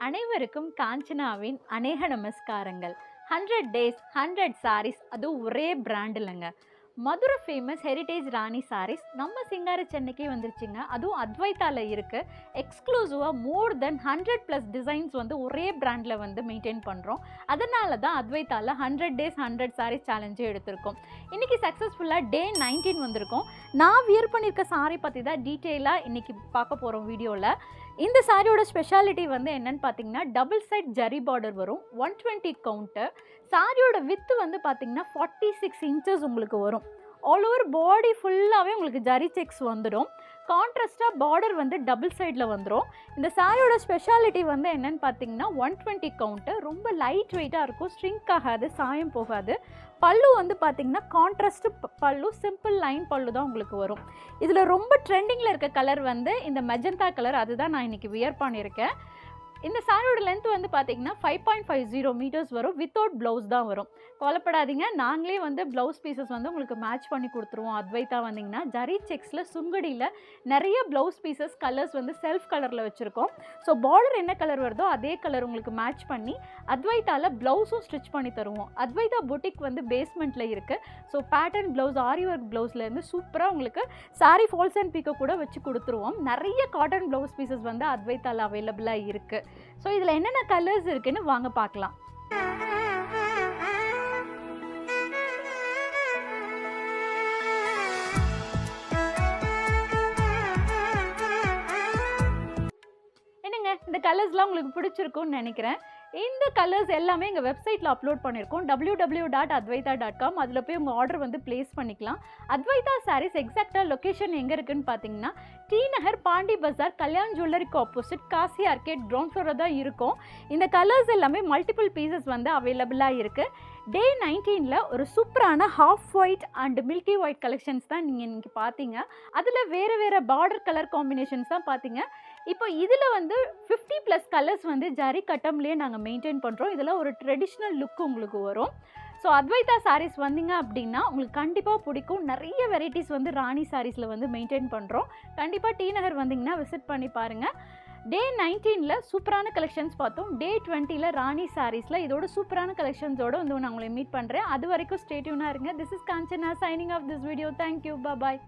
அனைவருக்கும் காஞ்சனாவின் அநேக நமஸ்காரங்கள். 100 டேஸ் 100 sarees, அது ஒரே பிராண்ட் இல்லைங்க. மதுரை ஃபேமஸ் ஹெரிட்டேஜ் ராணி sarees நம்ம சிங்கார சென்னைக்கே வந்துருச்சுங்க. அதுவும் அத்வைத்தால இருக்கு. எக்ஸ்க்ளூசிவாக மோர் தென் 100+ டிசைன்ஸ் வந்து ஒரே பிராண்டில் வந்து மெயின்டைன் பண்ணுறோம். அதனால தான் அத்வைத்தால 100 டேஸ் 100 sarees சேலஞ்சே எடுத்திருக்கோம். இன்றைக்கி சக்ஸஸ்ஃபுல்லாக டே 19 வந்திருக்கோம். நான் வியர் பண்ணியிருக்க சாரீ பற்றி தான் டீட்டெயிலாக இன்றைக்கி பார்க்க போகிறோம் வீடியோவில். இந்த சாரியோட ஸ்பெஷாலிட்டி வந்து என்னன்னு பார்த்தீங்கன்னா, டபுள் சைட் ஜரி பார்டர் வரும், 120 கவுண்ட்டு. சாரியோட வித்து வந்து பார்த்தீங்கன்னா 46 இன்ச்சஸ் உங்களுக்கு வரும். ஆல் ஓவர் பாடி ஃபுல்லாகவே உங்களுக்கு ஜரி செக்ஸ் வந்துடும். கான்ட்ராஸ்டாக பார்டர் வந்து டபுள் சைடில் வந்துடும். இந்த சாரியோட ஸ்பெஷாலிட்டி வந்து என்னென்னு பார்த்தீங்கன்னா 120 கவுண்ட்டு, ரொம்ப லைட் வெயிட்டாக இருக்கும், ஸ்ட்ரிங்க் ஆகாது, சாயம் போகாது. பல்லு வந்து பார்த்திங்கன்னா கான்ட்ராஸ்ட் பல்லு, சிம்பிள் லைன் பல்லு தான் உங்களுக்கு வரும். இதில் ரொம்ப ட்ரெண்டிங்கில் இருக்க கலர் வந்து இந்த மெஜந்தா கலர், அதுதான் நான் இன்றைக்கி வியர் பண்ணியிருக்கேன். இந்த சாரியோட லென்த் வந்து பார்த்தீங்கன்னா 5.50 மீட்டர்ஸ் வரும். வித்தவுட் ப்ளவுஸ் தான் வரும். கவலைப்படாதீங்க, நாங்களே வந்து ப்ளவுஸ் பீசஸ் வந்து உங்களுக்கு மேட்ச் பண்ணி கொடுத்துருவோம். அத்வைத்தா வந்தீங்கன்னா ஜரி செக்ஸில் சுங்கடியில் நிறைய ப்ளவுஸ் பீசஸ் கலர்ஸ் வந்து செல்ஃப் கலரில் வச்சுருக்கோம். ஸோ பார்டர் என்ன கலர் வருதோ அதே கலர் உங்களுக்கு மேட்ச் பண்ணி அத்வைத்தாவில் ப்ளவுஸும் ஸ்டிச் பண்ணி தருவோம். அத்வைத்தா புட்டிக் வந்து பேஸ்மெண்ட்டில் இருக்குது. ஸோ பேட்டர்ன் ப்ளவுஸ், ஆரி ஒர்க் ப்ளவுஸ்லேருந்து சூப்பராக உங்களுக்கு சாரி ஃபால்ஸ் அண்ட் பீக்கோ கூட வச்சு கொடுத்துருவோம். நிறைய காட்டன் ப்ளவுஸ் பீசஸ் வந்து அத்வைத்தாவில் அவைலபிளாக இருக்குது. ஸோ இதில் என்னென்ன கலர்ஸ் இருக்குன்னு வாங்க பார்க்கலாம். என்னங்க, இந்த கலர்ஸ்லாம் உங்களுக்கு பிடிச்சிருக்கும்னு நினைக்கிறேன். இந்த கலர்ஸ் எல்லாமே எங்கள் வெப்சைட்டில் அப்லோட் பண்ணியிருக்கோம், www.advaita.com. அதில் போய் உங்கள் ஆர்டர் வந்து ப்ளேஸ் பண்ணிக்கலாம். அத்வைத்தா சாரீஸ் எக்ஸாக்டாக லொக்கேஷன் எங்கே இருக்குதுன்னு பார்த்தீங்கன்னா, டி நகர், பாண்டி பஜார், கல்யாண் ஜுவல்லரிக்கு ஆப்போசிட், காசி ஆர்கேட் கிரவுண்ட் ஃப்ளோரில் தான் இருக்கும். இந்த கலர்ஸ் எல்லாமே மல்டிபிள் பீசஸ் வந்து அவைலபிளாக இருக்குது. டே 19ல் ஒரு சூப்பரான half white and milky white collections தான் நீங்கள் இன்றைக்கி பார்த்தீங்க. அதில் வேறு வேறு பார்டர் கலர் காம்பினேஷன்ஸ் தான் பார்த்தீங்க. இப்போ இதில் வந்து 50+ கலர்ஸ் வந்து ஜரி கட்டம்லேயே நாங்கள் மெயின்டைன் பண்ணுறோம். இதில் ஒரு ட்ரெடிஷ்னல் லுக் உங்களுக்கு வரும். ஸோ அத்வைத்தா சாரீஸ் வந்தீங்க அப்படின்னா உங்களுக்கு கண்டிப்பாக பிடிக்கும். நிறைய வெரைட்டிஸ் வந்து ராணி சாரீஸில் வந்து மெயின்டைன் பண்ணுறோம். கண்டிப்பாக டி நகர் வந்தீங்கன்னா விசிட் பண்ணி பாருங்கள். டே 19ல் சூப்பரான கலெக்ஷன்ஸ் பார்த்தோம். டே 20ல் ராணி சாரீஸில் இதோட சூப்பரான கலெக்ஷன்ஸோடு வந்து நான் உங்களை மீட் பண்ணுறேன். அது வரைக்கும் ஸ்டே டியூனாக இருங்க. This is Kanchana signing off this video. Thank you, bye.